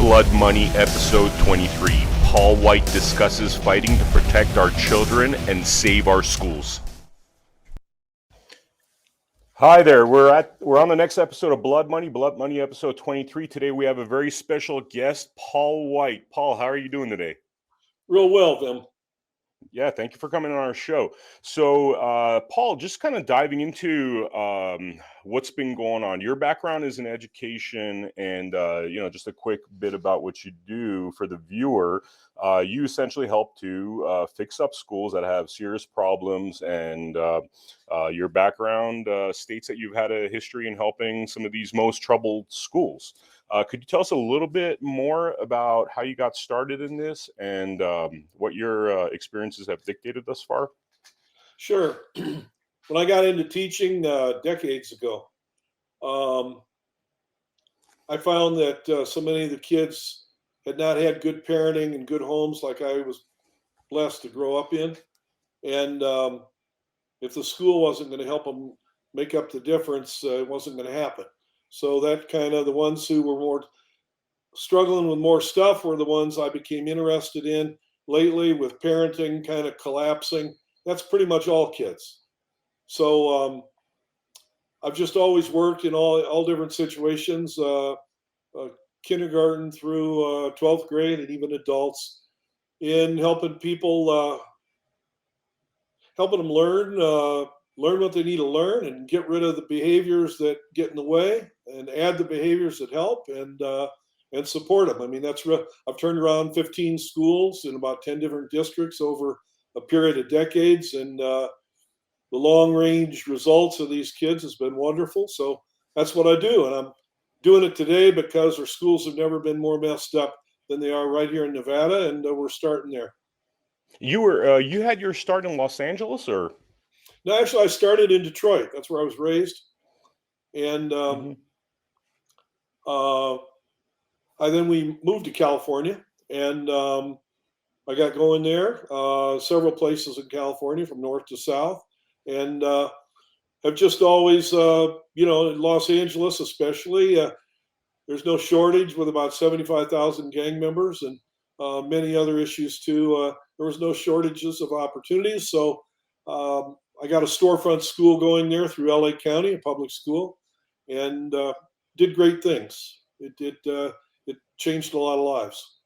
Blood Money, episode 23. Paul White discusses fighting to protect our children and save our schools. Hi there. We're on the next episode of Blood Money, episode 23. Today we have a very special guest, Paul White. Paul, how are you doing today? Real well, Vem. Yeah, thank you for coming on our show. So, Paul, just kind of diving into what's been going on. Your background is in education, and just a quick bit about what you do for the viewer. You essentially help to fix up schools that have serious problems, and your background states that you've had a history in helping some of these most troubled schools. Could you tell us a little bit more about how you got started in this and what your experiences have dictated thus far? Sure. When I got into teaching decades ago, I found that so many of the kids had not had good parenting and good homes like I was blessed to grow up in. And if the school wasn't going to help them make up the difference, it wasn't going to happen. So that kind of the ones who were more struggling with more stuff were the ones I became interested in lately, with parenting kind of collapsing. That's pretty much all kids. So I've just always worked in all different situations, kindergarten through 12th grade and even adults, in helping people, helping them learn what they need to learn and get rid of the behaviors that get in the way and add the behaviors that help and support them. I mean, that's real. I've turned around 15 schools in about 10 different districts over a period of decades, and the long range results of these kids has been wonderful. So that's what I do, and I'm doing it today because our schools have never been more messed up than they are right here in Nevada, and we're starting there. You had your start in Los Angeles, or? No, actually, I started in Detroit. That's where I was raised, and we moved to California, and I got going there, several places in California from north to south, and have just always, in Los Angeles especially, there's no shortage with about 75,000 gang members and many other issues too. There was no shortages of opportunities, so I got a storefront school going there through LA County, a public school, and did great things. It changed a lot of lives.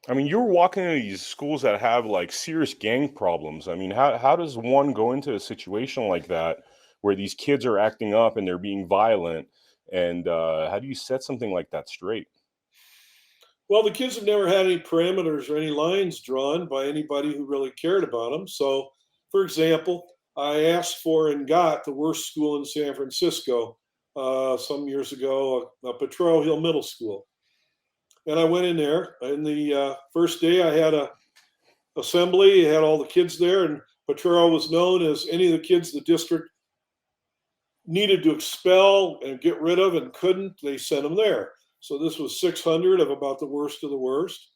I mean, you're walking into these schools that have like serious gang problems. I mean, how does one go into a situation like that where these kids are acting up and they're being violent? And how do you set something like that straight? Well, the kids have never had any parameters or any lines drawn by anybody who really cared about them. So, for example, I asked for and got the worst school in San Francisco some years ago, Potrero Hill Middle School. And I went in there, and the first day I had a assembly, had all the kids there, and Potrero was known as any of the kids the district needed to expel and get rid of and couldn't, they sent them there. So this was 600 of about the worst of the worst.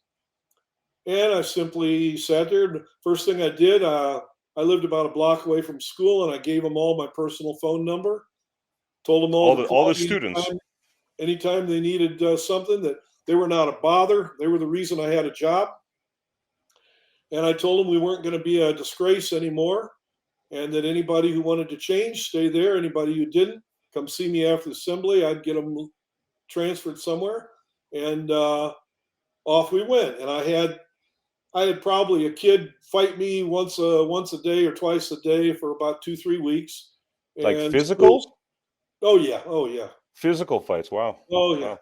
And I simply sat there. First thing I did, I lived about a block away from school, and I gave them all my personal phone number. Told them all the students. Anytime they needed something, that they were not a bother. They were the reason I had a job. And I told them we weren't going to be a disgrace anymore, and that anybody who wanted to change, stay there. Anybody who didn't, come see me after the assembly. I'd get them transferred somewhere, and off we went. And I had probably a kid fight me once a day or twice a day for about 2-3 weeks. Like physical? Oh yeah. Physical fights. Wow. Oh yeah. Wow.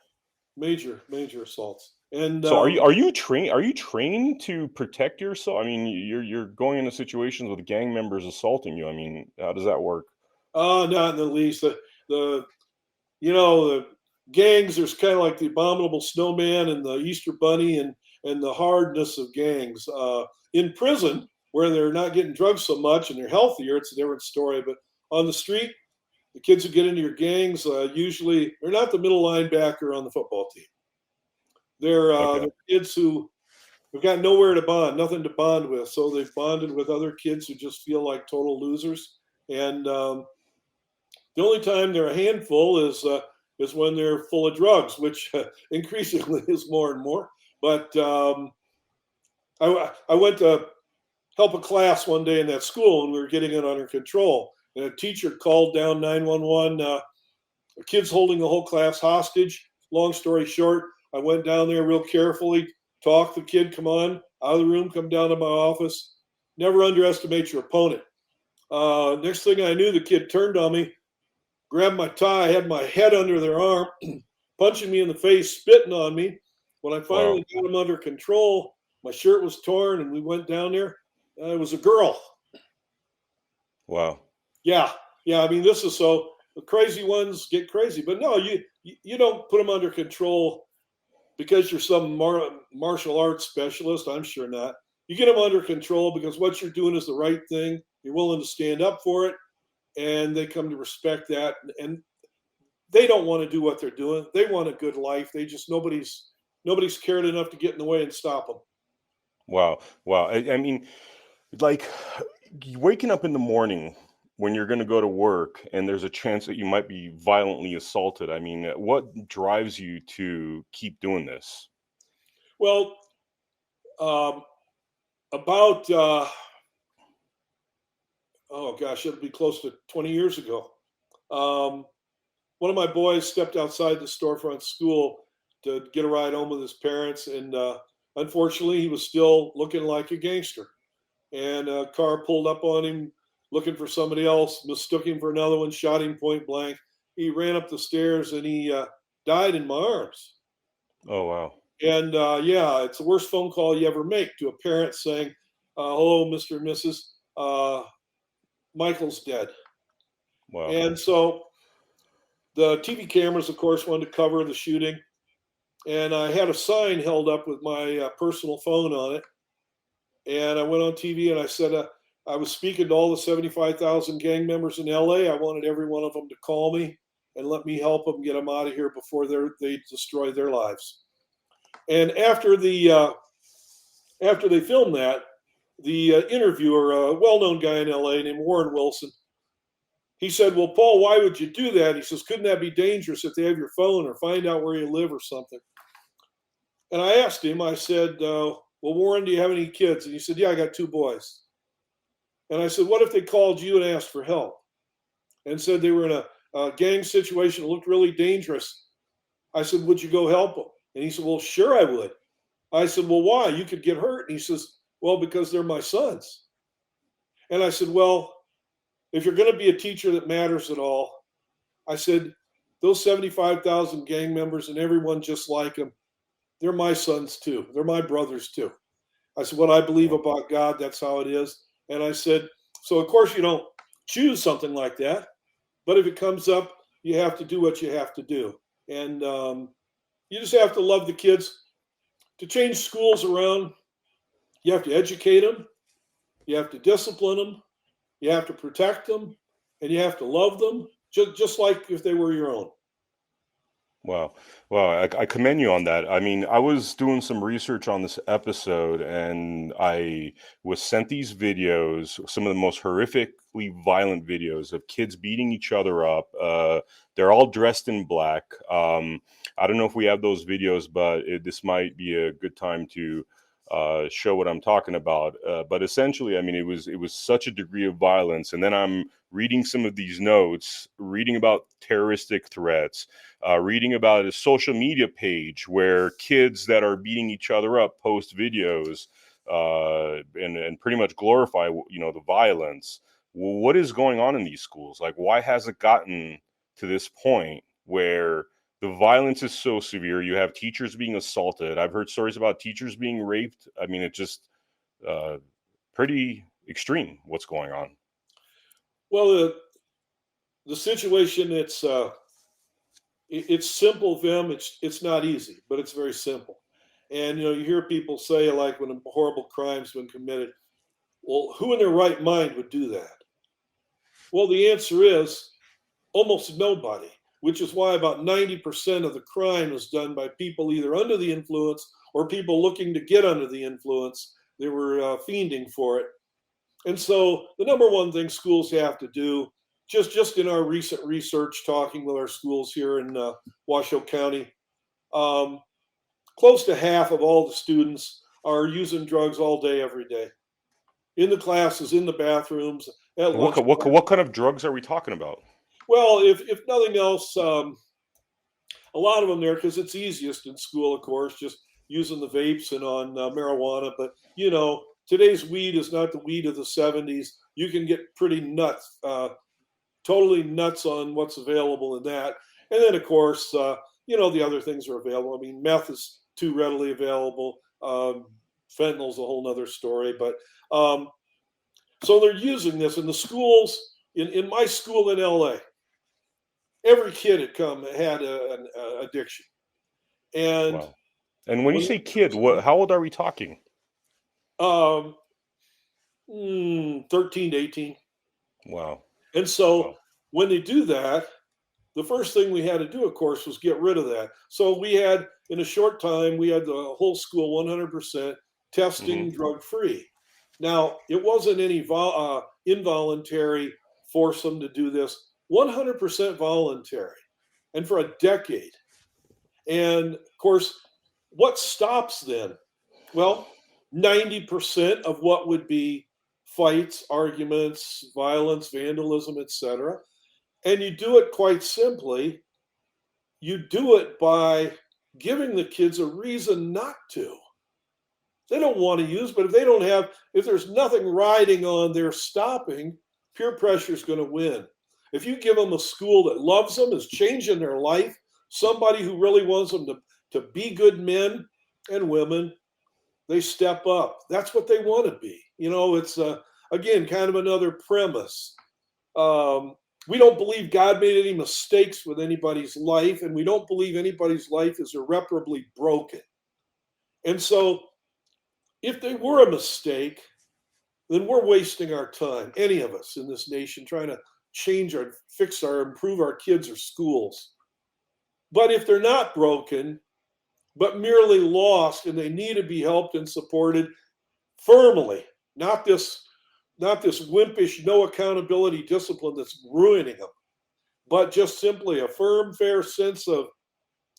Major assaults. And so are you trained to protect yourself? I mean, you're going into situations with gang members assaulting you. I mean, how does that work? Not in the least. The gangs, there's kind of like the abominable snowman and the Easter bunny and the hardness of gangs. In prison, where they're not getting drugs so much and they're healthier, it's a different story. But on the street, the kids who get into your gangs, usually they're not the middle linebacker on the football team. They're kids who have got nowhere to bond, nothing to bond with. So they've bonded with other kids who just feel like total losers. And the only time they're a handful is is when they're full of drugs, which increasingly is more and more. But I went to help a class one day in that school, and we were getting it under control. And a teacher called down 911. A kid's holding the whole class hostage. Long story short, I went down there real carefully, talked the kid, come on, out of the room, come down to my office. Never underestimate your opponent. Next thing I knew, the kid turned on me, grabbed my tie, had my head under their arm, punching me in the face, spitting on me. When I finally got him under control, my shirt was torn, and we went down there. It was a girl. Wow. Yeah. I mean, this is so the crazy ones get crazy, but no, you don't put them under control because you're some martial arts specialist. I'm sure not. You get them under control because what you're doing is the right thing. You're willing to stand up for it, and they come to respect that. And they don't want to do what they're doing. They want a good life. They just nobody's cared enough to get in the way and stop them. Wow. I mean, like waking up in the morning when you're going to go to work and there's a chance that you might be violently assaulted. I mean, what drives you to keep doing this? Well, about oh gosh, it'll be close to 20 years ago. One of my boys stepped outside the storefront school to get a ride home with his parents, and unfortunately, he was still looking like a gangster. And a car pulled up on him, looking for somebody else, mistook him for another one, shot him point blank. He ran up the stairs, and he died in my arms. Oh, wow. And yeah, it's the worst phone call you ever make to a parent saying, hello, Mr. and Mrs. Michael's dead. Wow. And so the TV cameras, of course, wanted to cover the shooting. And I had a sign held up with my personal phone on it. And I went on TV and I said, I was speaking to all the 75,000 gang members in LA. I wanted every one of them to call me and let me help them get them out of here before they destroy their lives. And after they filmed that, the interviewer, a well-known guy in LA named Warren Wilson, he said, well, Paul, why would you do that? He says, couldn't that be dangerous if they have your phone or find out where you live or something? And I asked him, I said, well, Warren, do you have any kids? And he said, yeah, I got 2 boys. And I said, what if they called you and asked for help and said they were in a gang situation that looked really dangerous? I said, would you go help them? And he said, well, sure I would. I said, well, why? You could get hurt. And he says, well, because they're my sons. And I said, well, if you're going to be a teacher that matters at all, I said, those 75,000 gang members and everyone just like them, they're my sons too. They're my brothers too. I said, what I believe about God, that's how it is. And I said, so of course you don't choose something like that, but if it comes up, you have to do what you have to do. And you just have to love the kids. To change schools around, you have to educate them, you have to discipline them, you have to protect them, and you have to love them, just like if they were your own. Wow. I commend you on that. I mean, I was doing some research on this episode and I was sent these videos, some of the most horrifically violent videos of kids beating each other up. They're all dressed in black. I don't know if we have those videos, but this might be a good time to show what I'm talking about. But essentially, I mean, it was such a degree of violence. And then I'm reading some of these notes, reading about terroristic threats, reading about a social media page where kids that are beating each other up post videos and pretty much glorify, the violence. Well, what is going on in these schools? Like, why has it gotten to this point where the violence is so severe? You have teachers being assaulted. I've heard stories about teachers being raped. I mean, it's just pretty extreme what's going on. Well, the situation, it's simple, Vim. It's not easy, but it's very simple. And you hear people say, like, when a horrible crime's been committed, well, who in their right mind would do that? Well, the answer is almost nobody, which is why about 90% of the crime is done by people either under the influence or people looking to get under the influence. They were fiending for it. And so the number one thing schools have to do just in our recent research, talking with our schools here in Washoe County, close to half of all the students are using drugs all day, every day, in the classes, in the bathrooms, at lunch. What kind of drugs are we talking about? Well, if nothing else, a lot of them there, because it's easiest in school, of course, just using the vapes and on marijuana. But today's weed is not the weed of the '70s. You can get pretty nuts, totally nuts on what's available in that. And then, of course, the other things are available. I mean, meth is too readily available. Fentanyl's a whole nother story. But so they're using this in the schools. In my school in LA, every kid had an addiction. And wow. And when you say kid, how old are we talking? 13 to 18. Wow. And so when they do that, the first thing we had to do, of course, was get rid of that. So we had, in a short time, we had the whole school 100% testing drug-free. Now, it wasn't any involuntary force them to do this, 100% voluntary, and for a decade. And, of course, what stops then? Well, 90% of what would be fights, arguments, violence, vandalism, etc. And you do it quite simply. You do it by giving the kids a reason not to. They don't want to use, but if there's nothing riding on their stopping, peer pressure is going to win. If you give them a school that loves them, is changing their life, somebody who really wants them to be good men and women, they step up. That's what they want to be. It's, again, kind of another premise. We don't believe God made any mistakes with anybody's life, and we don't believe anybody's life is irreparably broken. And so if they were a mistake, then we're wasting our time, any of us in this nation, trying to improve our kids or schools. But if they're not broken, but merely lost, and they need to be helped and supported firmly, not this wimpish, no accountability discipline that's ruining them, but just simply a firm, fair sense of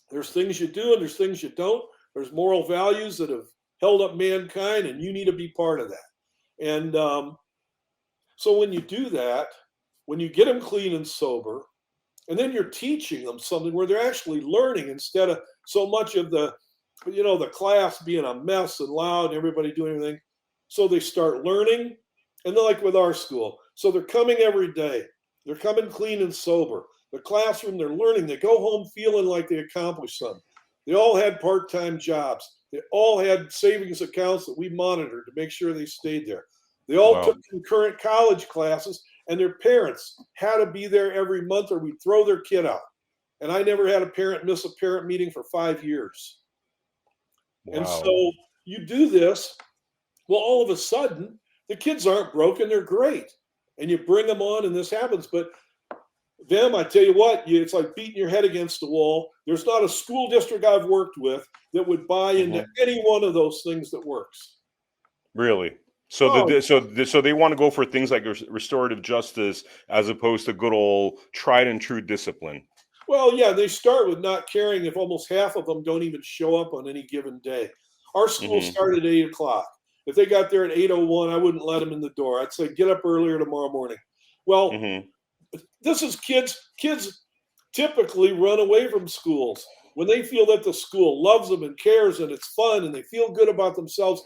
there's things you do and there's things you don't. There's moral values that have held up mankind, and you need to be part of that. And so when you do that, when you get them clean and sober, and then you're teaching them something where they're actually learning, instead of so much of the class being a mess and loud and everybody doing everything. So they start learning, and they're like with our school. So they're coming every day. They're coming clean and sober. The classroom, they're learning. They go home feeling like they accomplished something. They all had part-time jobs. They all had savings accounts that we monitored to make sure they stayed there. They all took concurrent college classes, and their parents had to be there every month or we'd throw their kid out. And I never had a parent miss a parent meeting for 5 years. Wow. And so you do this, well, all of a sudden, the kids aren't broken, they're great. And you bring them on and this happens. But Vem, I tell you what, it's like beating your head against the wall. There's not a school district I've worked with that would buy into any one of those things that works. Really? So they want to go for things like restorative justice as opposed to good old tried and true discipline. Well, yeah, they start with not caring if almost half of them don't even show up on any given day. Our school started at 8 o'clock. If they got there at 8:01, I wouldn't let them in the door. I'd say, get up earlier tomorrow morning. Well, this is kids. Kids typically run away from schools when they feel that the school loves them and cares and it's fun and they feel good about themselves.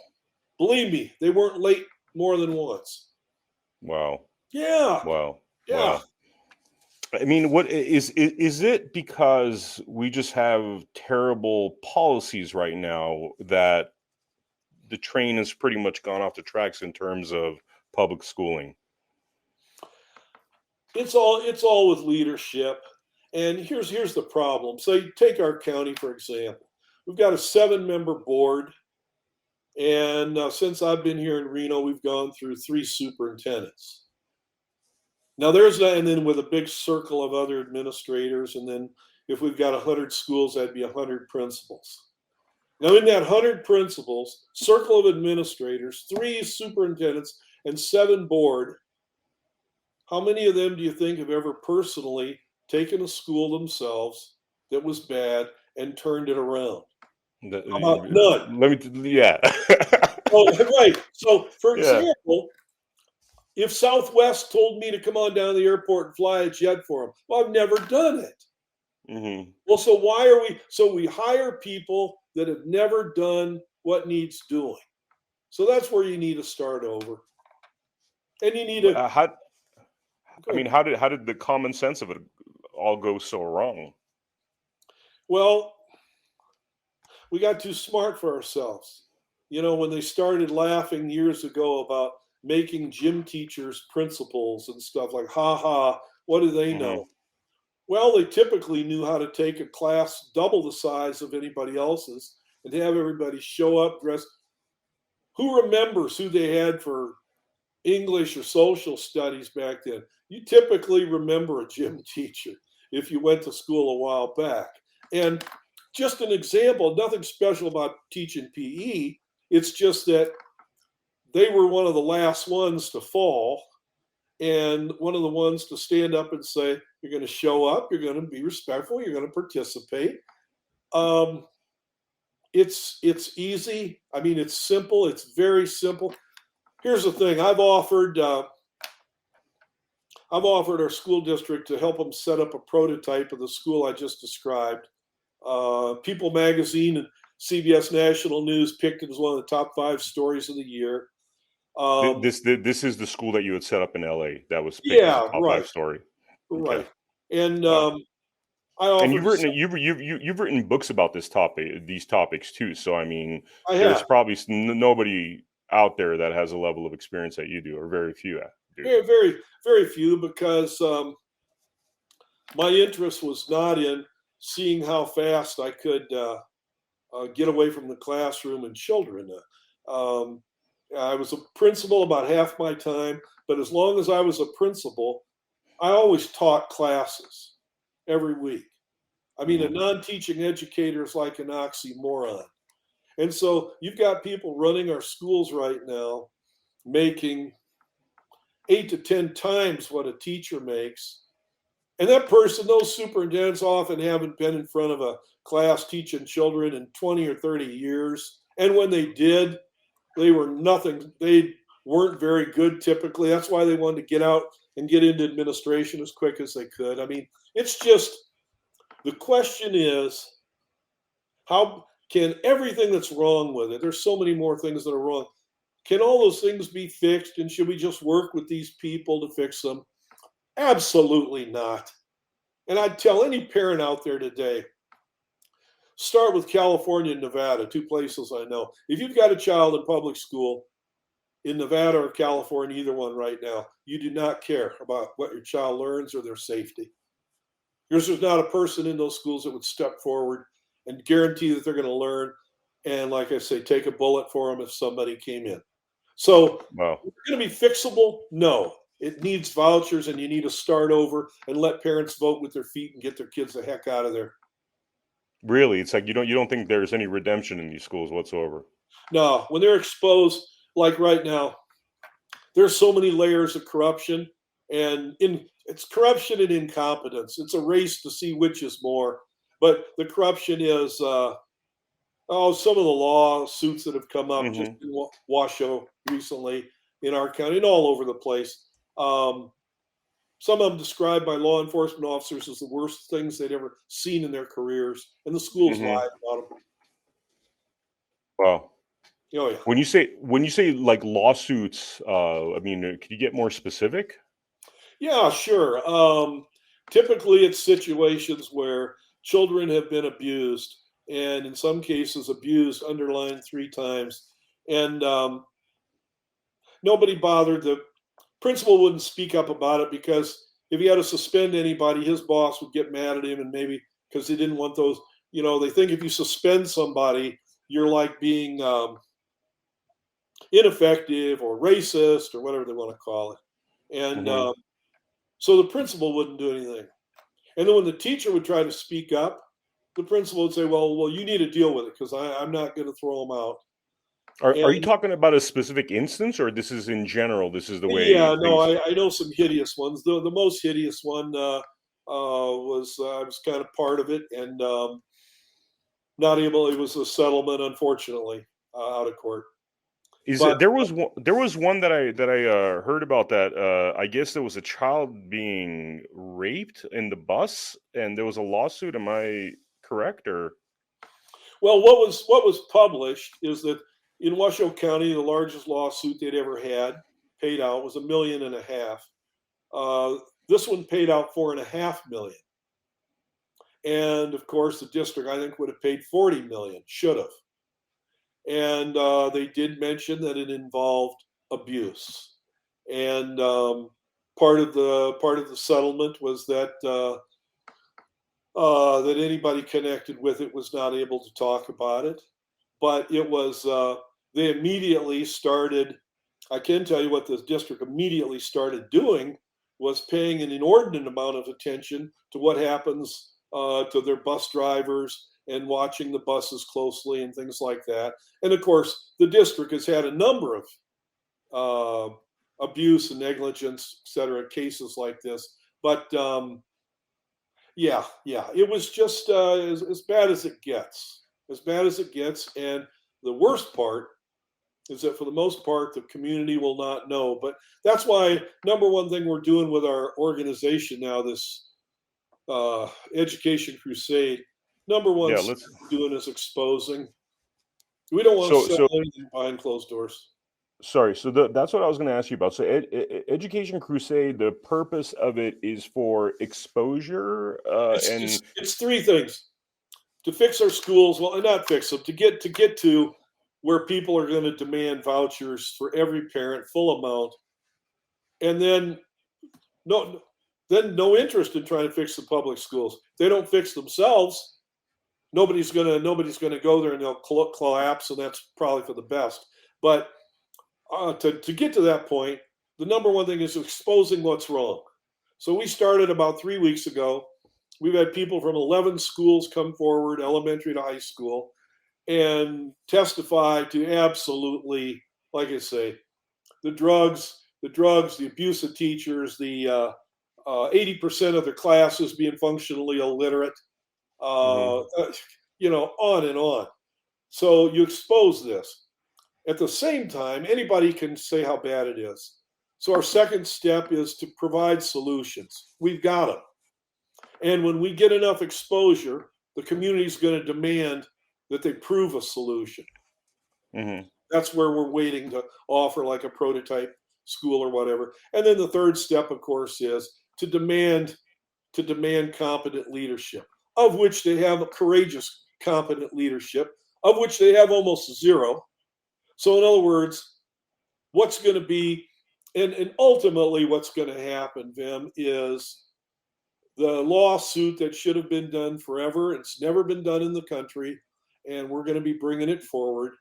Believe me, they weren't late more than once. Wow. Yeah. Wow. Yeah. Wow. I mean, what is it because we just have terrible policies right now that the train has pretty much gone off the tracks in terms of public schooling? It's all with leadership. And here's the problem. So you take our county, for example. We've got a 7-member board. And since I've been here in Reno, we've gone through 3 superintendents. Now and then with a big circle of other administrators. And then if we've got 100 schools, that'd be 100 principals. Now in that 100 principals, circle of administrators, 3 superintendents, and 7 board, How many of them do you think have ever personally taken a school themselves that was bad and turned it around? How about none? Let me, yeah. Oh, right. So, for Yeah. example, if Southwest told me to come on down to the airport and fly a jet for them, well, I've never done it. Hmm. Well, so why are we? So we hire people that have never done what needs doing. So that's where you need to start over, and you need to. How, I Go mean, ahead. how did the common sense of it all go so wrong? Well, we got too smart for ourselves. You know, when they started laughing years ago about making gym teachers principals and stuff like, ha ha, what do they Hmm. know? Well, they typically knew how to take a class double the size of anybody else's and have everybody show up dressed. Who remembers who they had for English or social studies back then? You typically remember a gym teacher if you went to school a while back. And just an example, nothing special about teaching PE. It's just that they were one of the last ones to fall and one of the ones to stand up and say, you're going to show up, you're going to be respectful, you're going to participate. Um, it's easy. I mean, it's simple. It's very simple. Here's the thing: I've offered our school district to help them set up a prototype of the school I just described. People Magazine and CBS National News picked it as one of the top 5 stories of the year. This is the school that you had set up in LA that was picked as a Yeah, top five right, story. Okay. right. And Wow. I And offered you've to. written you've written books about these topics too. So I mean, I there's have probably nobody out there that has a level of experience that you do, or very few do. very, very, very few because my interest was not in seeing how fast I could get away from the classroom and children. Um, I was a principal about half my time, but as long as I was a principal, I always taught classes every week. I mean, a Hmm. non teaching educator is like an oxymoron. And so you've got people running our schools right now making 8 to 10 times what a teacher makes. And that person, those superintendents often haven't been in front of a class teaching children in 20 or 30 years. And when they did, they were nothing. They weren't very good typically. That's why they wanted to get out and get into administration as quick as they could. I mean, it's just the question is how can everything that's wrong with it, there's so many more things that are wrong. Can all those things be fixed? And should we just work with these people to fix them? Absolutely not. And I'd tell any parent out there today, start with California and Nevada, 2 places I know. If you've got a child in public school in Nevada or California, either one right now, you do not care about what your child learns or their safety. Because there's not a person in those schools that would step forward and guarantee that they're going to learn. And like I say, take a bullet for them if somebody came in. So, Wow. is it going to be fixable? No. It needs vouchers, and you need to start over and let parents vote with their feet and get their kids the heck out of there. Really, it's like you don't think there's any redemption in these schools whatsoever. No, when they're exposed, like right now, there's so many layers of corruption, and it's corruption and incompetence. It's a race to see which is more. But the corruption is some of the lawsuits that have come up just Hmm. in Washoe recently in our county and all over the place. Um, some of them described by law enforcement officers as the worst things they'd ever seen in their careers, and the schools Hmm. lied about them. Wow. Oh yeah, When you say like lawsuits, I mean, could you get more specific? yeah, sure. Typically, it's situations where children have been abused, and in some cases, abused underlined 3 times, and nobody bothered. The principal wouldn't speak up about it because if he had to suspend anybody, his boss would get mad at him, and maybe because he didn't want those. You know, they think if you suspend somebody, you're like being ineffective or racist or whatever they want to call it. And Hmm. so the principal wouldn't do anything. And then when the teacher would try to speak up, the principal would say, "Well, you need to deal with it because I'm not going to throw them out." Are you And talking about a specific instance, or this is in general? This is the way yeah, no, things. I know some hideous ones. The most hideous one was I was kind of part of it, and not able. It was a settlement, unfortunately, out of court. Is But it there was one that I heard about that I guess there was a child being raped in the bus and there was a lawsuit. Am I correct or well, what was published is that in Washoe County, the largest lawsuit they'd ever had paid out was $1.5 million. This one paid out $4.5 million, and of course, the district I think would have paid $40 million. Should have, and they did mention that it involved abuse, and part of the settlement was that that anybody connected with it was not able to talk about it. But it was they immediately started. I can tell you what the district immediately started doing was paying an inordinate amount of attention to what happens to their bus drivers and watching the buses closely and things like that. And of course, the district has had a number of abuse and negligence, et cetera, cases like this. But yeah, it was just as bad as it gets, as bad as it gets. And the worst part is that for the most part, the community will not know. But that's why number one thing we're doing with our organization now, this education crusade, number one yeah, step let's we're doing is exposing. We don't want to so sell anything behind closed doors. sorry. So that's what I was going to ask you about. So Education Crusade, the purpose of it is for exposure It's and it's it's three things: to fix our schools, well, and not fix them, to get to where people are going to demand vouchers for every parent, full amount, and no, then no interest in trying to fix the public schools. They don't fix themselves. Nobody's gonna go there and they'll collapse, and that's probably for the best. But to get to that point, the number one thing is exposing what's wrong. So we started about 3 weeks ago. We've had people from 11 schools come forward, elementary to high school, and testify to absolutely, like I say, the abuse of teachers, the 80% of their classes being functionally illiterate, mhm. uh, on and on. So you expose this. At the same time, anybody can say how bad it is. So our second step is to provide solutions. We've got them. And when we get enough exposure, the community is going to demand that they prove a solution. Mhm. That's where we're waiting to offer like a prototype school or whatever. And then the third step, of course, is to demand competent leadership, of which they have courageous, competent leadership, of which they have almost zero. So, in other words, what's going to be, and ultimately what's going to happen, Vim, is the lawsuit that should have been done forever. It's never been done in the country, and we're going to be bringing it forward.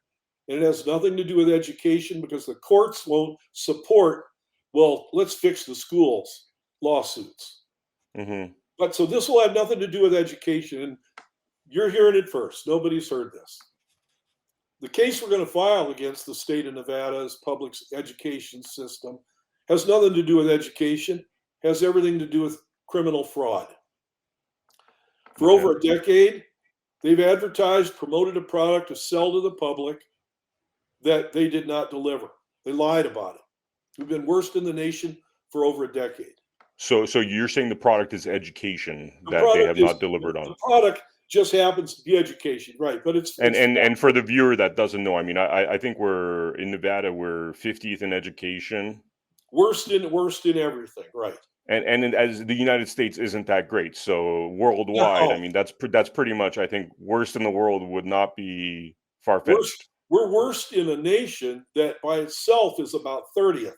And it has nothing to do with education because the courts won't support, well, let's fix the schools lawsuits. Mhm. But so this will have nothing to do with education. And you're hearing it first. Nobody's heard this. The case we're going to file against the state of Nevada's public education system has nothing to do with education, has everything to do with criminal fraud. For Okay. over a decade, they've advertised, promoted a product to sell to the public that they did not deliver. They lied about it. We've been worst in the nation for over a decade. So you're saying the product is education The that they product have is not delivered the on. product just happens to be education, right? But it's And it's and and for the viewer that doesn't know, I mean, I think we're in Nevada, we're 50th in education, worst in everything, right? as the United States isn't that great. So worldwide, I No, mean, that's pretty much, I think, worst in the world would not be far worst fetched. we're worst in a nation that by itself is about 30th.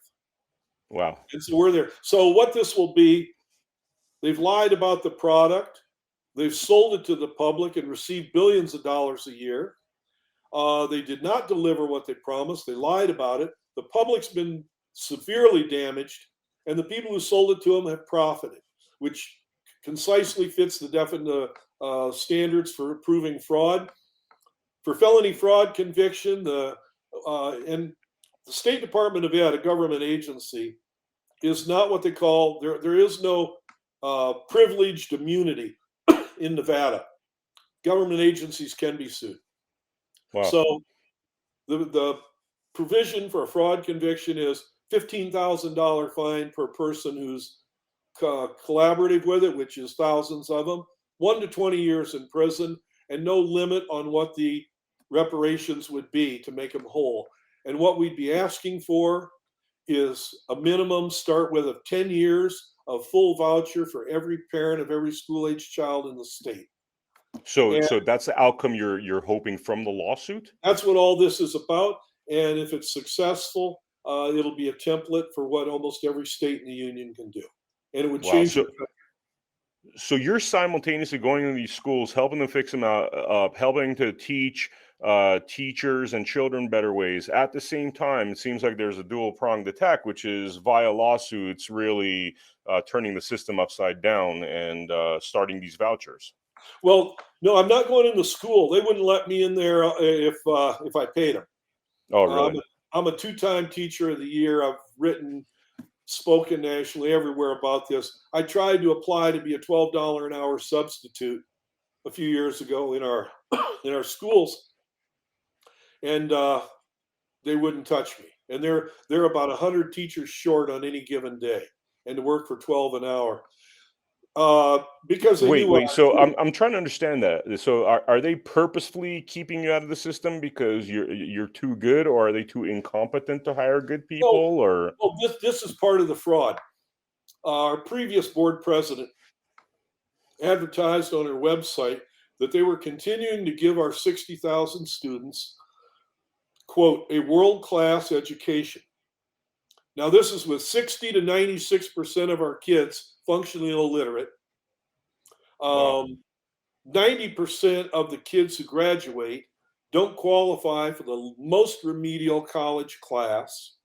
Wow. And so we're there. So what this will be, they've lied about the product. They've sold it to the public and received billions of dollars a year. They did not deliver what they promised. They lied about it. The public's been severely damaged, and the people who sold it to them have profited, which concisely fits the definite standards for proving fraud. For felony fraud conviction, the and the State Department of Ed, a government agency, is not what they call there is no privileged immunity in Nevada. Government agencies can be sued. Wow. So the provision for a fraud conviction is $15,000 fine per person who's collaborative with it, which is thousands of them, 1 to 20 years in prison, and no limit on what the reparations would be to make them whole. And what we'd be asking for is a minimum start with of 10 years of full voucher for every parent of every school-age child in the state. So And so that's the outcome you're hoping from the lawsuit? that's what all this is about. And if it's successful, it'll be a template for what almost every state in the union can do. And it would Wow. change. So you're simultaneously going into these schools, helping them fix them up, helping to teach teachers and children better ways. At the same time, it seems like there's a dual pronged attack, which is via lawsuits, really turning the system upside down and starting these vouchers. Well, no, I'm not going into school. They wouldn't let me in there if I paid them. Oh, I'm really? a two-time teacher of the year. I've written, spoken nationally everywhere about this. I tried to apply to be a $12 an hour substitute a few years ago in our in our schools, and they wouldn't touch me. And they're about 100 teachers short on any given day, and to work for 12 an hour because they Wait, knew. wait. So I'm trying to understand that. So are they purposefully keeping you out of the system because you're too good, or are they too incompetent to hire good people, No, or? no, this is part of the fraud. Our previous board president advertised on her website that they were continuing to give our 60,000 students, quote, a world-class education. Now, this is with 60 to 96% of our kids functionally illiterate. Wow. 90% of the kids who graduate don't qualify for the most remedial college class.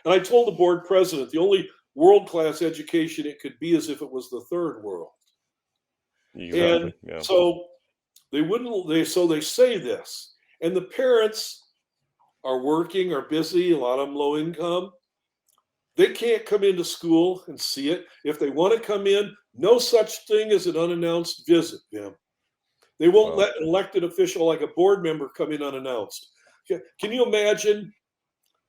And I told the board president the only world-class education it could be is if it was the third world. And Exactly. Yeah. so they say this. And the parents are working, are busy, a lot of them low income. They can't come into school and see it. If they want to come in, no such thing as an unannounced visit, Vim. They won't Wow. let an elected official like a board member come in unannounced. Can you imagine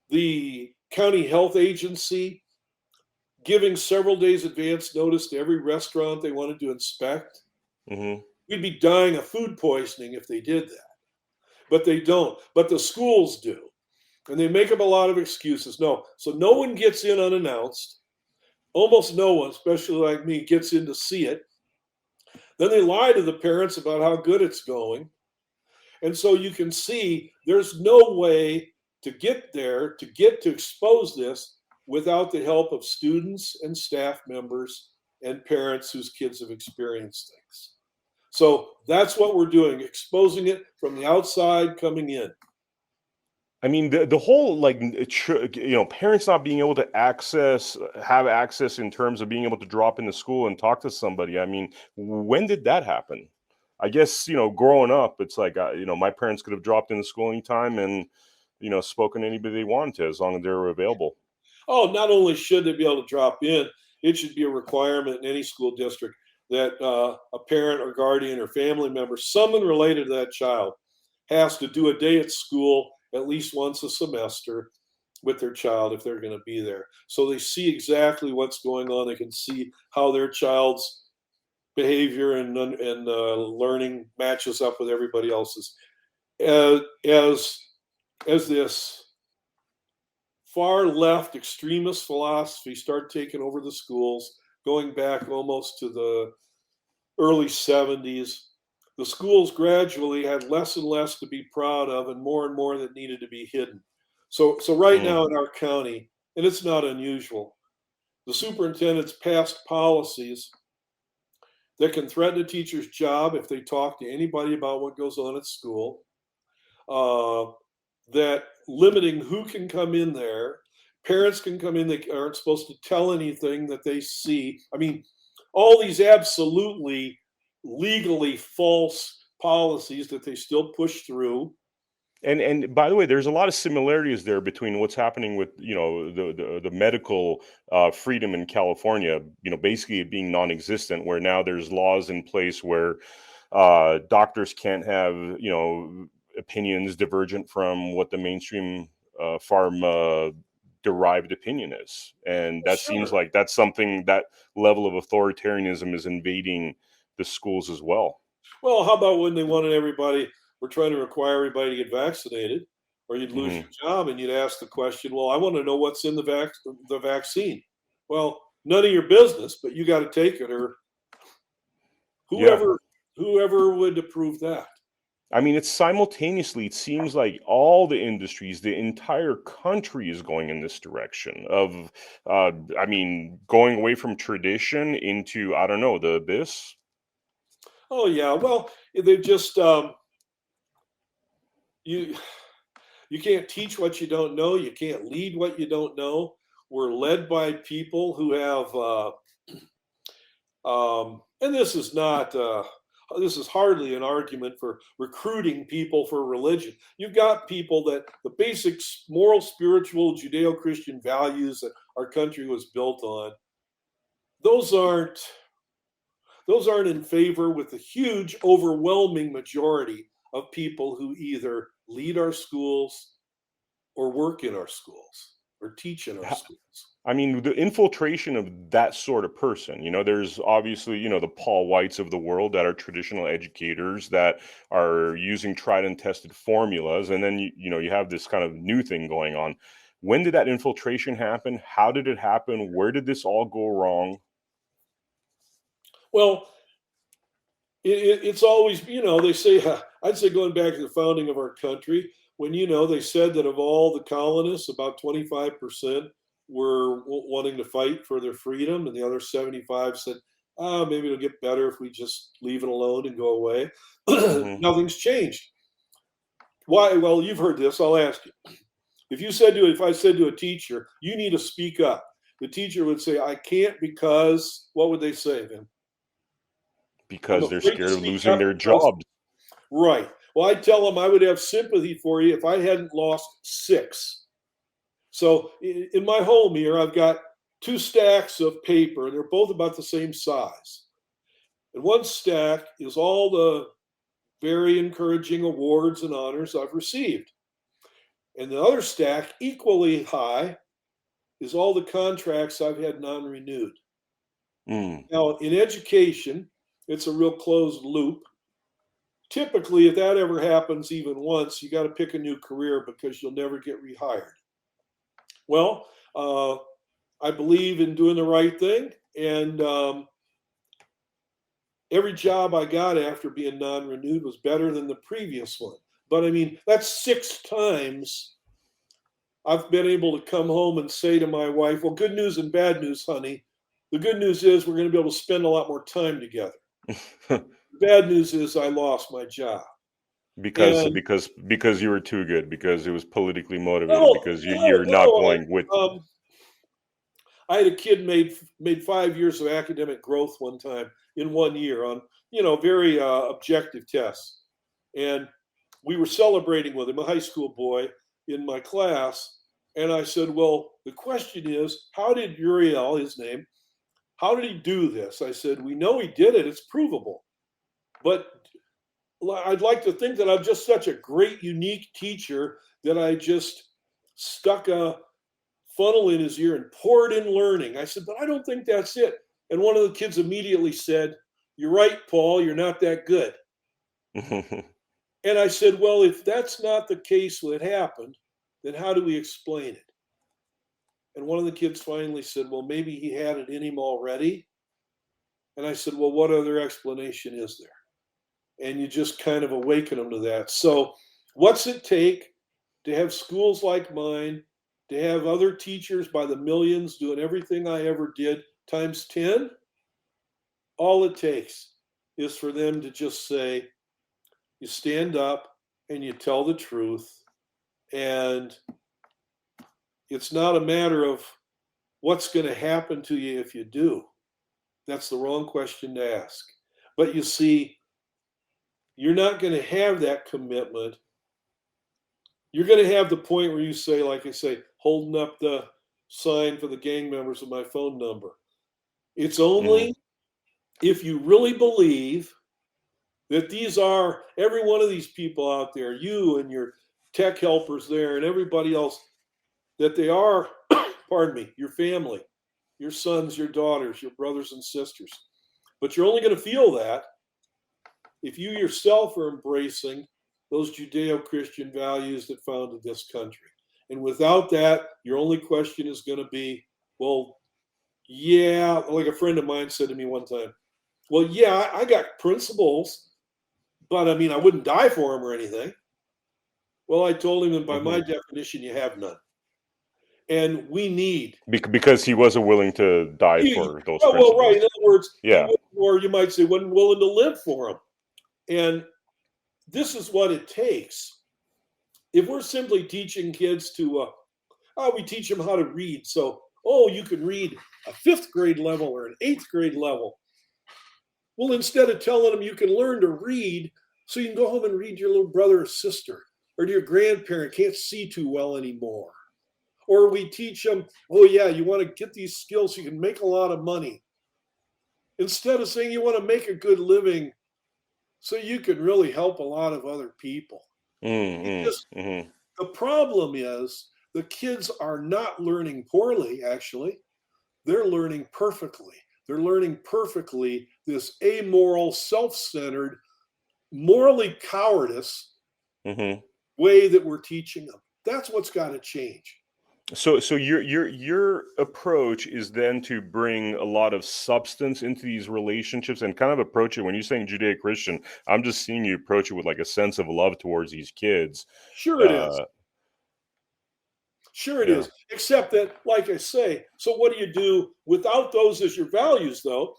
the county health agency giving several days advance notice to every restaurant they wanted to inspect? Hmm. We'd be dying of food poisoning if they did that. But they don't. But the schools do. And they make up a lot of excuses. No. So no one gets in unannounced. Almost no one, especially like me, gets in to see it. Then they lie to the parents about how good it's going. And so you can see there's no way to get there, to get to expose this without the help of students and staff members and parents whose kids have experienced things. So that's what we're doing, exposing it from the outside coming in. I mean, the whole like parents not being able to have access in terms of being able to drop into school and talk to somebody. I mean, when did that happen? I guess growing up, it's like my parents could have dropped into school anytime and spoken to anybody they wanted to as long as they were available. Oh, not only should they be able to drop in, it should be a requirement in any school district that a parent or guardian or family member, someone related to that child, has to do a day at school at least once a semester with their child if they're going to be there. So they see exactly what's going on. They can see how their child's behavior and learning matches up with everybody else's. As this far left extremist philosophy started taking over the schools, going back almost to the early 70s, the schools gradually had less and less to be proud of and more that needed to be hidden. So right Mm. now in our county, and it's not unusual, the superintendent's passed policies that can threaten a teacher's job if they talk to anybody about what goes on at school, that limiting who can come in there. Parents can come in, they aren't supposed to tell anything that they see. I mean, all these absolutely legally false policies that they still push through. And by the way, there's a lot of similarities there between what's happening with, the medical freedom in California, basically it being non-existent, where now there's laws in place where doctors can't have, opinions divergent from what the mainstream pharma derived opinion is. And that seems Sure. like that's something, that level of authoritarianism is invading the schools as well. Well, how about when they wanted everybody, we're trying to require everybody to get vaccinated, or you'd lose Hmm. your job, and you'd ask the question, well, I want to know what's in the vaccine. Well, none of your business, but you got to take it, or Yeah. whoever would approve that. I mean, it's simultaneously, it seems like all the industries, the entire country is going in this direction of, I mean, going away from tradition into, I don't know, the abyss. Oh yeah, well, they just you you can't teach what you don't know. You can't lead what you don't know. We're led by people who have and this is not this is hardly an argument for recruiting people for religion. You've got people that the basic moral, spiritual, Judeo-Christian values that our country was built on, those aren't in favor with the huge overwhelming majority of people who either lead our schools or work in our schools or teach in our schools. I mean, the infiltration of that sort of person, there's obviously, the Paul Whites of the world that are traditional educators that are using tried and tested formulas. And then, you have this kind of new thing going on. When did that infiltration happen? How did it happen? Where did this all go wrong? Well, it's always, they say, I'd say going back to the founding of our country, when, they said that of all the colonists, about 25% were wanting to fight for their freedom, and the other 75 said, maybe it'll get better if we just leave it alone and go away. Hmm. Nothing's changed. Why? Well, you've heard this. I'll ask you. If I said to a teacher, you need to speak up, the teacher would say, I can't because, what would they say then? I'm Because they're afraid to scared of speak losing up their because, jobs. right. Well, I tell them I would have sympathy for you if I hadn't lost six. So in my home here, I've got two stacks of paper, and they're both about the same size. And one stack is all the very encouraging awards and honors I've received. And the other stack, equally high, is all the contracts I've had non renewed. Mm. Now, in education, it's a real closed loop. Typically, if that ever happens even once, you got to pick a new career because you'll never get rehired. Well, I believe in doing the right thing, and every job I got after being non-renewed was better than the previous one. But I mean, that's six times I've been able to come home and say to my wife, "Well, good news and bad news, honey. The good news is we're going to be able to spend a lot more time together. The bad news is I lost my job." because And because because you were too good, because it was politically motivated, no, because no, you're not no. going with. I had a kid made 5 years of academic growth one time in 1 year on very objective tests, and we were celebrating with him, a high school boy in my class, and I said, "Well, the question is, how did Uriel, his name, how did he do this?" I said, "We know he did it; it's provable, but I'd like to think that I'm just such a great, unique teacher that I just stuck a funnel in his ear and poured in learning." I said, "But I don't think that's it." And one of the kids immediately said, "You're right, Paul, you're not that good." And I said, "Well, if that's not the case when it happened, then how do we explain it?" And one of the kids finally said, "Well, maybe he had it in him already." And I said, "Well, what other explanation is there?" And you just kind of awaken them to that. So, what's it take to have schools like mine, to have other teachers by the millions doing everything I ever did times 10? All it takes is for them to just say, you stand up and you tell the truth. And it's not a matter of what's going to happen to you if you do. That's the wrong question to ask. But you see, you're not going to have that commitment you're going to have the point where you say, like I say, holding up the sign for the gang members with my phone number. It's Hmm. only if you really believe that these are every one of these people out there, you and your tech helpers there and everybody else, that they are, pardon me, your family, your sons, your daughters, your brothers and sisters. But you're only going to feel that if you yourself are embracing those Judeo-Christian values that founded this country. And without that, your only question is going to be, well, yeah, like a friend of mine said to me one time, well, yeah, I got principles, but I mean, I wouldn't die for them or anything. Well, I told him, and by my Hmm. definition, you have none. And we need. Because he wasn't willing to die for those Oh, well, right. In principles. other words, he Yeah. was, or you might say, wasn't willing to live for them. And this is what it takes. If we're simply teaching kids to, we teach them how to read. So, you can read a fifth grade level or an eighth grade level. Well, instead of telling them you can learn to read so you can go home and read to your little brother or sister, or to your grandparent can't see too well anymore. Or we teach them, you want to get these skills so you can make a lot of money. Instead of saying you want to make a good living so you can really help a lot of other people. Mm-hmm. Because the problem is the kids are not learning poorly, actually. They're learning perfectly. They're learning perfectly this amoral, self-centered, morally cowardice Mm-hmm. way that we're teaching them. That's what's got to change. So your approach is then to bring a lot of substance into these relationships and kind of approach it when you're saying Judeo-Christian, I'm just seeing you approach it with like a sense of love towards these kids. Sure it is. Uh, Sure it yeah. is. Except that, like I say, so what do you do without those as your values, though?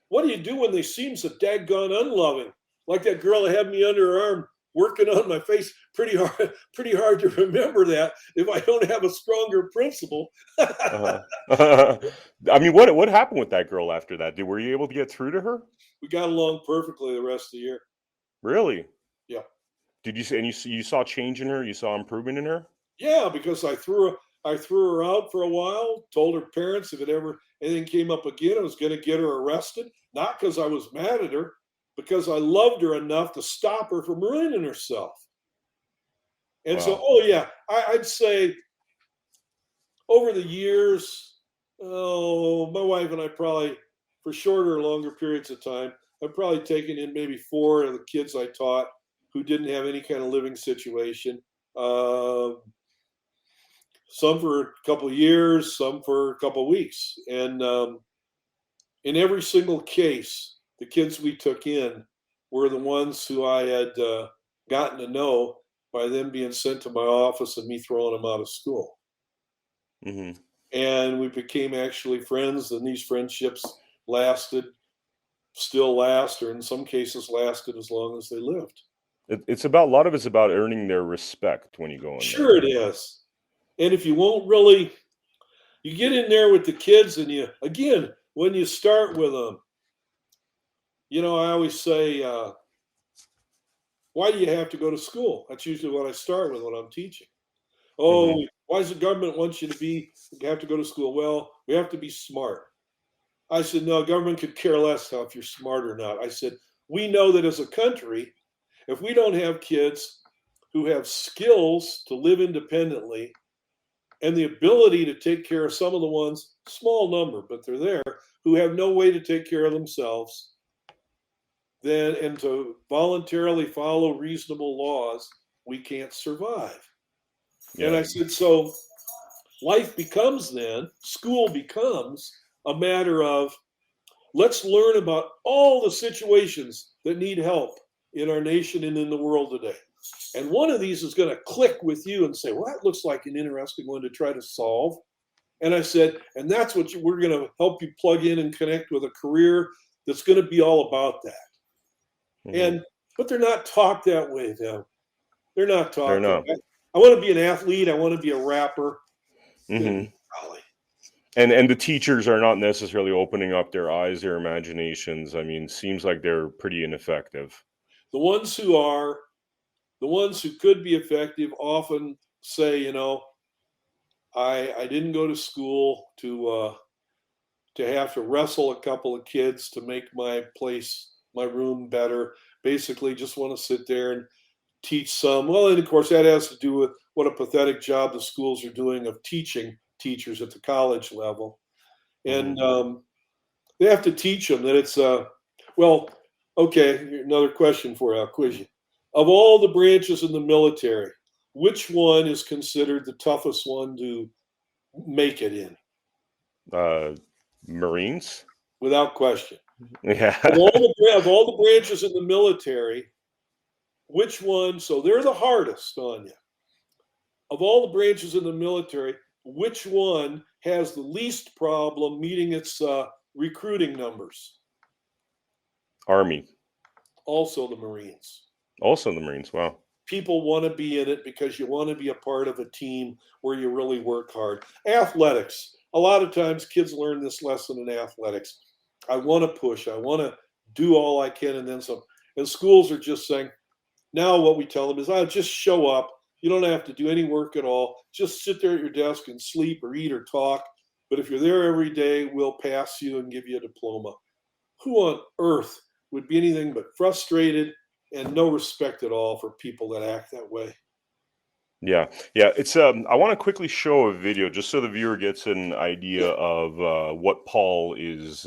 What do you do when they seem so daggone unloving? Like that girl that had me under her arm working on my face pretty hard to remember that if I don't have a stronger principle. Uh-huh. I mean, what happened with that girl after that? Were you able to get through to her? We got along perfectly the rest of the year. Really? Yeah. Did you say and you saw change in her? You saw improvement in her? Yeah, because I threw her out for a while, told her parents if it ever anything came up again, I was going to get her arrested. Not because I was mad at her, because I loved her enough to stop her from ruining herself. And so, Wow. I'd say over the years, my wife and I probably, for shorter or longer periods of time, I've probably taken in maybe 4 of the kids I taught who didn't have any kind of living situation. Uh, some for a couple of years, some for a couple of weeks. And in every single case, the kids we took in were the ones who I had gotten to know by them being sent to my office and me throwing them out of school. Hmm. And we became actually friends, and these friendships lasted, still last, or in some cases lasted as long as they lived. It's about a lot of it's about earning their respect when you go in there. Sure, it is. And if you won't really, you get in there with the kids, and again, when you start with them, I always say, why do you have to go to school? That's usually what I start with when I'm teaching. Hmm. Why does the government want you to have to go to school? Well, we have to be smart. I said, no, government could care less if you're smart or not. I said, we know that as a country, if we don't have kids who have skills to live independently and the ability to take care of some of the ones, small number, but they're there, who have no way to take care of themselves, then and to voluntarily follow reasonable laws, we can't survive. And Yeah. I said, so school becomes a matter of let's learn about all the situations that need help in our nation and in the world today. And one of these is going to click with you and say, well, that looks like an interesting one to try to solve. And I said, and that's what we're going to help you plug in and connect with a career that's going to be all about that. Hmm. But they're not taught that way, though. They're not They're taught that not. way. I want to be an athlete. I want to be a rapper. Good Hmm. golly. And the teachers are not necessarily opening up their eyes, their imaginations. I mean, seems like they're pretty ineffective. The ones who are, The ones who could be effective often say, I didn't go to school to have to wrestle a couple of kids to make my room better. Basically, just want to sit there and teach some. Well, and of course, that has to do with what a pathetic job the schools are doing of teaching teachers at the college level. And they have to teach them that it's, well, okay, another question for you. I'll quiz you. Of all the branches in the military, which one is considered the toughest one to make it in? Marines? Without question. Yeah. Of all the branches in the military, which one, so they're the hardest on you. Of all the branches in the military, which one has the least problem meeting its recruiting numbers? Army. Also the Marines. Also the Marines. Wow. People want to be in it because you want to be a part of a team where you really work hard. Athletics. A lot of times kids learn this lesson in athletics. I want to push. I want to do all I can and then some. And schools are just saying, now what we tell them is, just show up. You don't have to do any work at all. Just sit there at your desk and sleep or eat or talk. But if you're there every day, we'll pass you and give you a diploma. Who on earth would be anything but frustrated and no respect at all for people that act that way? Yeah. It's I want to quickly show a video just so the viewer gets an idea of what Paul is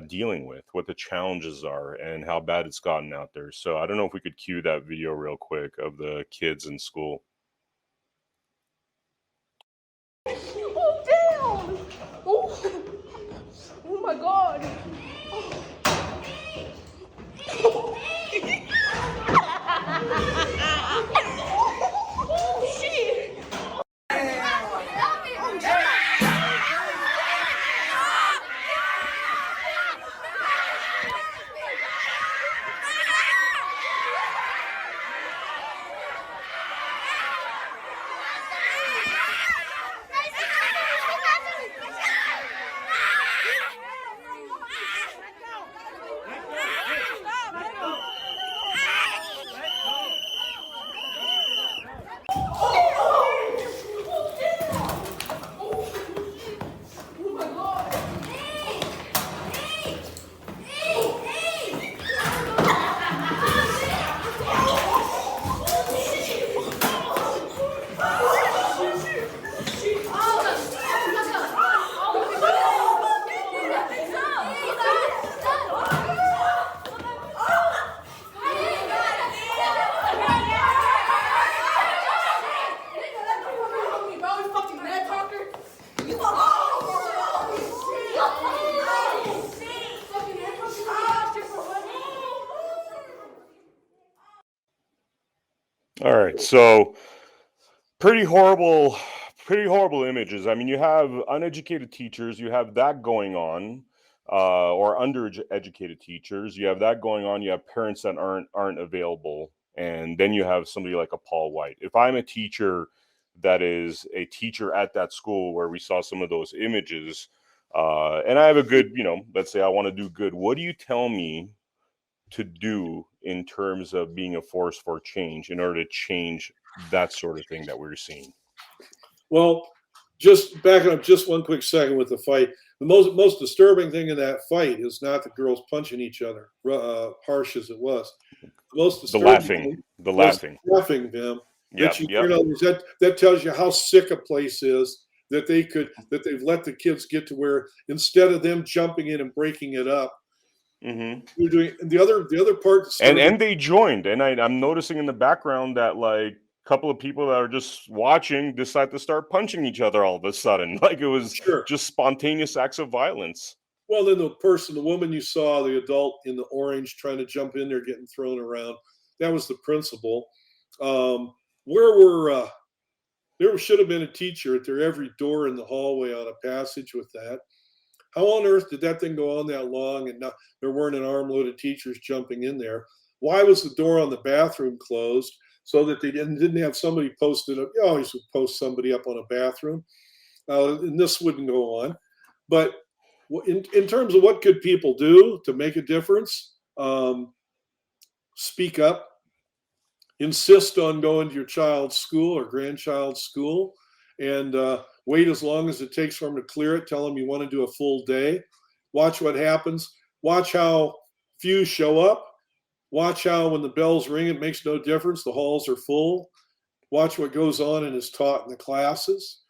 dealing with, what the challenges are, and how bad it's gotten out there. So I don't know if we could cue that video real quick of the kids in school. Oh, damn! Oh my God! Oh shit! All right, so pretty horrible images. I mean, you have uneducated teachers, you have that going on, or undereducated teachers. You have that going on. You have parents that aren't available, and then you have somebody like a Paul White. If I'm a teacher that is a teacher at that school where we saw some of those images, and I have a good, let's say I want to do good. What do you tell me to do in terms of being a force for change in order to change that sort of thing that we're seeing? Well, just backing up just one quick second with the fight. The most disturbing thing in that fight is not the girls punching each other, harsh as it was. The most disturbing the laughing, Vim. Yeah, That tells you how sick a place is that they've let the kids get to where instead of them jumping in and breaking it up, you're doing the other part. And they joined, and I'm noticing in the background that like a couple of people that are just watching decide to start punching each other all of a sudden, like it was just spontaneous acts of violence. Well, then the woman you saw, the adult in the orange trying to jump in there, getting thrown around, that was the principal. There should have been a teacher at every door in the hallway on a passage with that. How on earth did that thing go on that long and there weren't an armload of teachers jumping in there? Why was the door on the bathroom closed so that they didn't have somebody posted up? You always would post somebody up on a bathroom. And this wouldn't go on. But in terms of what could people do to make a difference, speak up. insist on going to your child's school or grandchild's school, and wait as long as it takes for them to clear it. Tell them you want to do a full day. Watch what happens. Watch how few show up. Watch how when the bells ring, it makes no difference. The halls are full. Watch what goes on and is taught in the classes.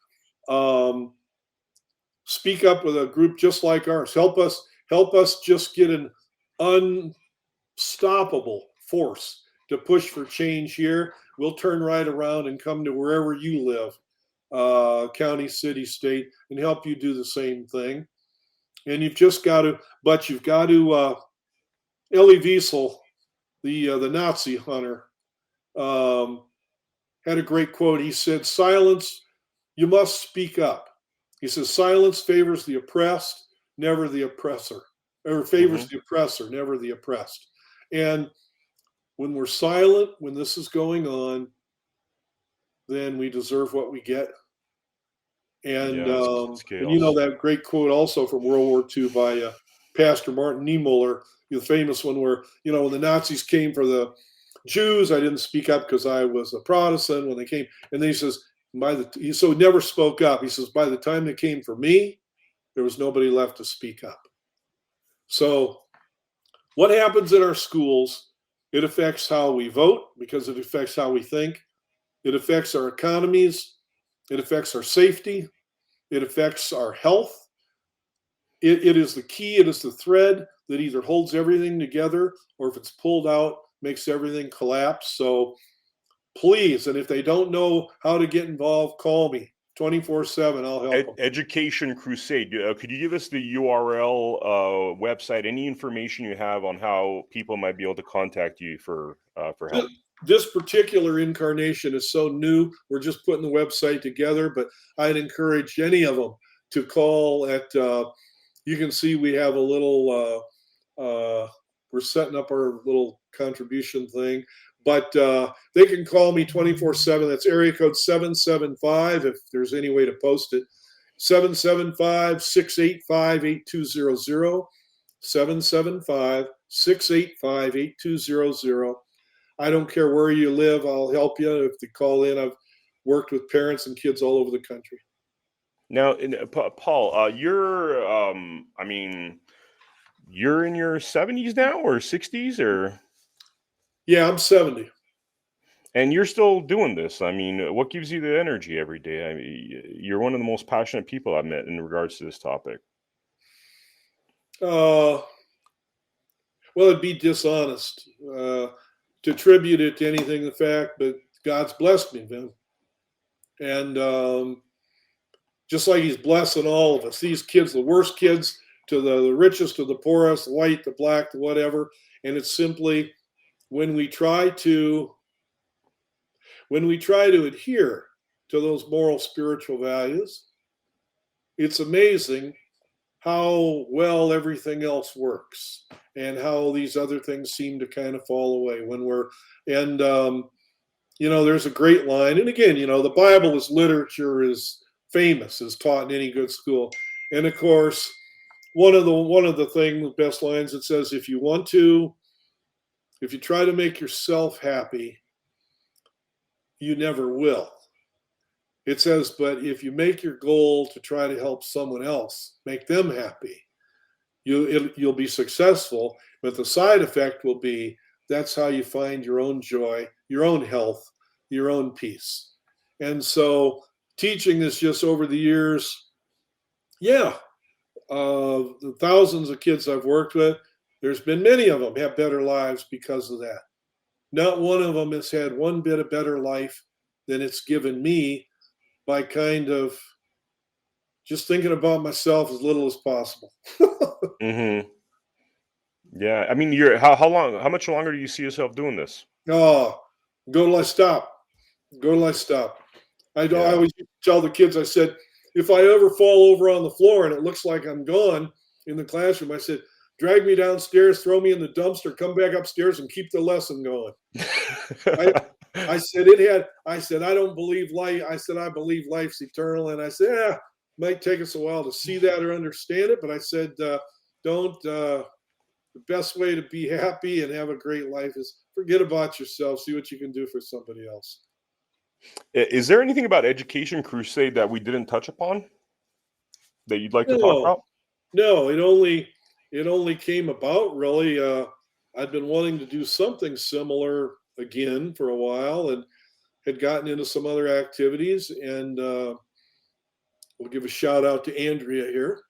Speak up with a group just like ours. Help us just get an unstoppable force to push for change here. We'll turn right around and come to wherever you live, county, city, state, and help you do the same thing. And you've just got to, Elie Wiesel, the Nazi hunter, had a great quote. He said, silence, you must speak up. He says, silence favors the oppressed, never the oppressor, or favors the oppressor, never the oppressed. And when we're silent, when this is going on, then we deserve what we get. And, it's and you know that great quote also from World War II by Pastor Martin Niemöller, the famous one where, when the Nazis came for the Jews, I didn't speak up because I was a Protestant when they came. And then he says, so he never spoke up. He says, by the time they came for me, there was nobody left to speak up. So what happens in our schools, it affects how we vote because it affects how we think. It affects our economies. It affects our safety. It affects our health. It is the key. It is the thread that either holds everything together or if it's pulled out, makes everything collapse. So please, and if they don't know how to get involved, call me 24/7. I'll help them. Education Crusade. Could you give us the URL, website, any information you have on how people might be able to contact you for help? This particular incarnation is so new. We're just putting the website together, but I'd encourage any of them to call at, you can see we have a little, we're setting up our little contribution thing, but they can call me 24/7. That's area code 775, if there's any way to post it, 775-685-8200, 775-685-8200. I don't care where you live. I'll help you if they call in. I've worked with parents and kids all over the country. Now, Paul, you're in your 70s now or 60s or? Yeah, I'm 70. And you're still doing this. I mean, what gives you the energy every day? I mean, you're one of the most passionate people I've met in regards to this topic. Well, it'd be dishonest to attribute it to anything the fact, but God's blessed me, Vin. And just like he's blessing all of us, these kids, the worst kids to the richest, to the poorest, the white, the black, the whatever. And it's simply when we try to adhere to those moral, spiritual values, it's amazing how well everything else works and how these other things seem to kind of fall away when we're, and, there's a great line. And again, the Bible as literature is famous, is taught in any good school. And of course, one of the best lines, it says, if you try to make yourself happy, you never will. It says, but if you make your goal to try to help someone else, make them happy, you'll be successful. But the side effect will be, that's how you find your own joy, your own health, your own peace. And so teaching this just over the years, the thousands of kids I've worked with, there's been many of them have better lives because of that. Not one of them has had one bit of better life than it's given me by kind of just thinking about myself as little as possible. Mm-hmm. Yeah. I mean, how much longer do you see yourself doing this? Oh, go till I stop. I always tell the kids, I said, if I ever fall over on the floor and it looks like I'm gone in the classroom, I said, drag me downstairs, throw me in the dumpster, come back upstairs and keep the lesson going. I said, I don't believe life. I said, I believe life's eternal. And I said, it might take us a while to see that or understand it. But I said, don't the best way to be happy and have a great life is forget about yourself, see what you can do for somebody else. Is there anything about Education Crusade that we didn't touch upon that you'd like to talk No, about? no, it only came about really. I'd been wanting to do something similar again for a while, and had gotten into some other activities. And we'll give a shout out to Andrea here,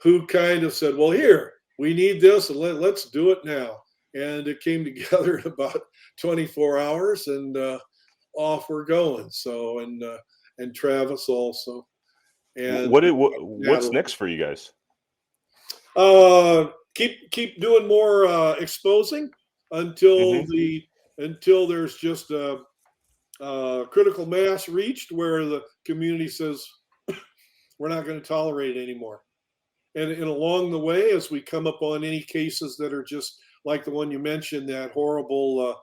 who kind of said, "Well, here we need this, and let's do it now." And it came together in about 24 hours, and off we're going. So, and Travis also, and What's next for you guys? keep doing more exposing until Hmm. until there's just a critical mass reached where the community says we're not going to tolerate it anymore. And along the way, as we come up on any cases that are just like the one you mentioned, that horrible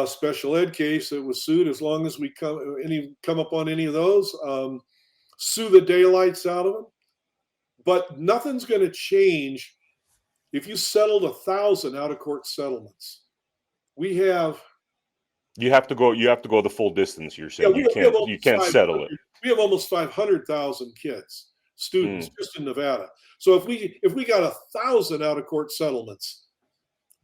special ed case that was sued, as long as we come up on any of those, sue the daylights out of them. But nothing's going to change if you settled 1,000 out of court settlements. We have You have to go. You have to go the full distance. You're yeah, saying you we have can't. You almost can't settle 500. it. We have almost 500,000 kids, students Mm, just in Nevada. So if we got 1,000 out of court settlements,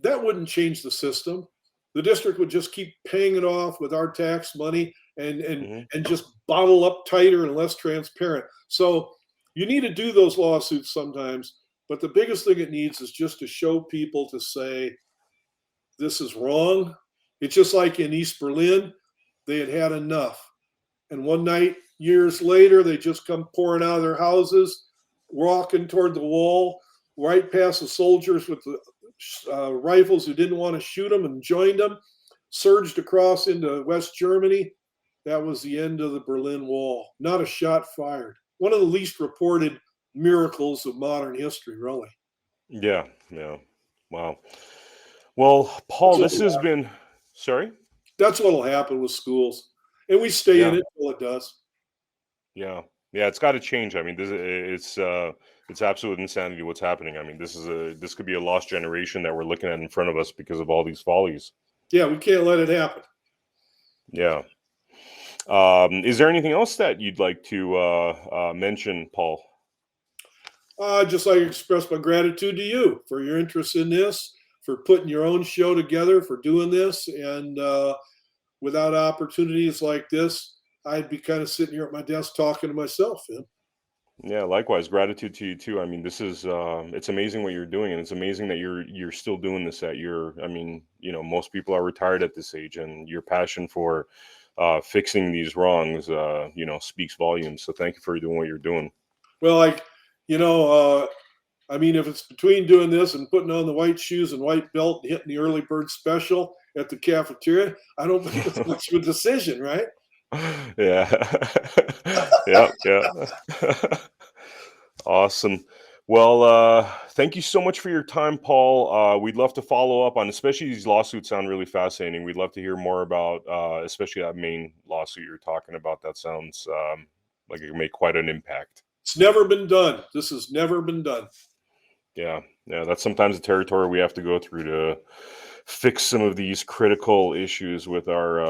that wouldn't change the system. The district would just keep paying it off with our tax money, and mhm. just bottle up tighter and less transparent. So you need to do those lawsuits sometimes, but the biggest thing it needs is just to show people to say this is wrong. It's just like in East Berlin, they had enough. And one night, years later, they just come pouring out of their houses, walking toward the wall, right past the soldiers with the rifles who didn't want to shoot them, and joined them, surged across into West Germany. That was the end of the Berlin Wall. Not a shot fired. One of the least reported miracles of modern history, really. Yeah. Yeah. Wow. Well, That's Paul, what this has been. Sorry. that's what'll happen with schools, and we stay in Yeah. it till it does. Yeah. Yeah. It's got to change. I mean, it's absolute insanity what's happening. I mean, this could be a lost generation that we're looking at in front of us because of all these follies. Yeah, we can't let it happen. Yeah. Is there anything else that you'd like to mention, Paul? Just like to express my gratitude to you for your interest in this, for putting your own show together, for doing this. And without opportunities like this, I'd be kind of sitting here at my desk talking to myself. Yeah. Yeah, likewise. Gratitude to you too. I mean, this is it's amazing what you're doing, and it's amazing that you're still doing this at your. I mean, most people are retired at this age, and your passion for fixing these wrongs, speaks volumes. So thank you for doing what you're doing. Well, you know, I mean, if it's between doing this and putting on the white shoes and white belt and hitting the early bird special at the cafeteria, I don't think it's much of a decision, right? Yeah. Yeah, yeah. Awesome. Well, thank you so much for your time, Paul. We'd love to follow up on, especially these lawsuits sound really fascinating. We'd love to hear more about, especially that main lawsuit you're talking about. That sounds like it can make quite an impact. It's never been done. This has never been done. Yeah, yeah. That's sometimes the territory we have to go through to fix some of these critical issues with our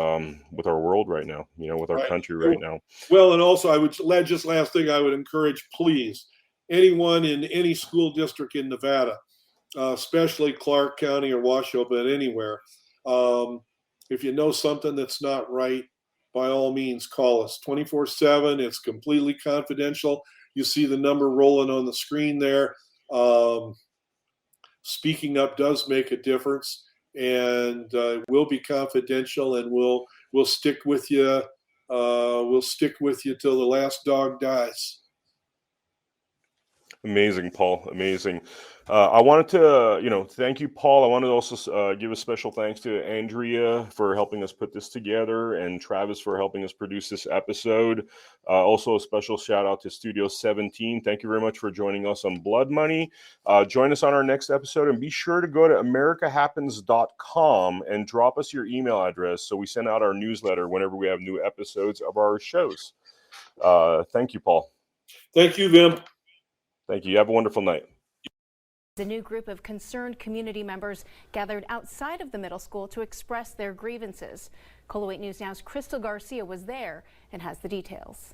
world right now. With our Right. country right now. Well, and also I would just last thing I would encourage, please, anyone in any school district in Nevada, especially Clark County or Washoe, but anywhere, if you know something that's not right, by all means, call us 24/7. It's completely confidential. You see the number rolling on the screen there. Speaking up does make a difference, and will be confidential, and we'll stick with you. We'll stick with you till the last dog dies. Amazing, Paul. Amazing. I wanted to, thank you, Paul. I wanted to also give a special thanks to Andrea for helping us put this together, and Travis for helping us produce this episode. Also, a special shout out to Studio 17. Thank you very much for joining us on Blood Money. Join us on our next episode, and be sure to go to americahappens.com and drop us your email address so we send out our newsletter whenever we have new episodes of our shows. Thank you, Paul. Thank you, Vim. Thank you. Have a wonderful night. A new group of concerned community members gathered outside of the middle school to express their grievances. KOLO 8 News Now's Crystal Garcia was there and has the details.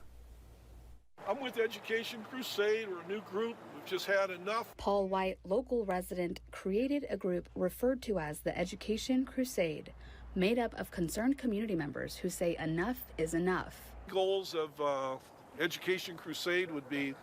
I'm with Education Crusade, or a new group. We've just had enough. Paul White, local resident, created a group referred to as the Education Crusade, made up of concerned community members who say enough is enough. Goals of Education Crusade would be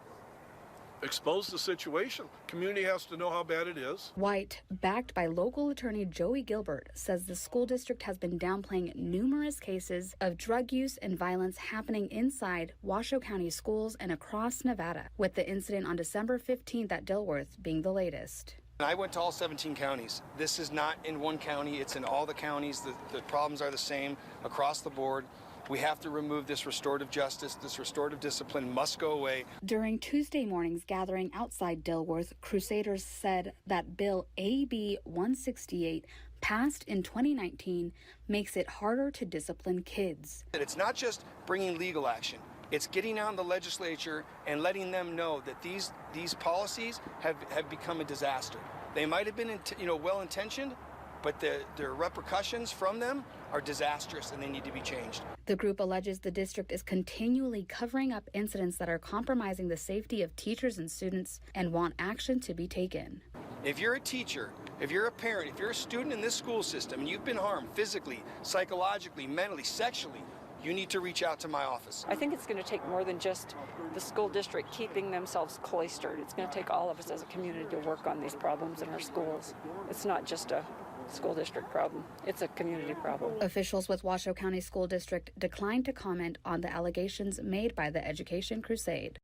expose the situation. Community has to know how bad it is. White, backed by local attorney Joey Gilbert, says the school district has been downplaying numerous cases of drug use and violence happening inside Washoe County schools and across Nevada, with the incident on December 15th at Dilworth being the latest. I went to all 17 counties. This is not in one county, it's in all the counties. The problems are the same across the board. We have to remove this restorative justice. This restorative discipline must go away. During Tuesday morning's gathering outside Dilworth, Crusaders said that Bill AB 168, passed in 2019, makes it harder to discipline kids. It's not just bringing legal action. It's getting out in the legislature and letting them know that these policies have become a disaster. They might have been well-intentioned, but the repercussions from them are disastrous and they need to be changed. The group alleges the district is continually covering up incidents that are compromising the safety of teachers and students and want action to be taken. If you're a teacher, if you're a parent, if you're a student in this school system and you've been harmed physically, psychologically, mentally, sexually, you need to reach out to my office. I think it's going to take more than just the school district keeping themselves cloistered. It's going to take all of us as a community to work on these problems in our schools. It's not just a school district problem. It's a community problem. Officials with Washoe County School District declined to comment on the allegations made by the Education Crusade.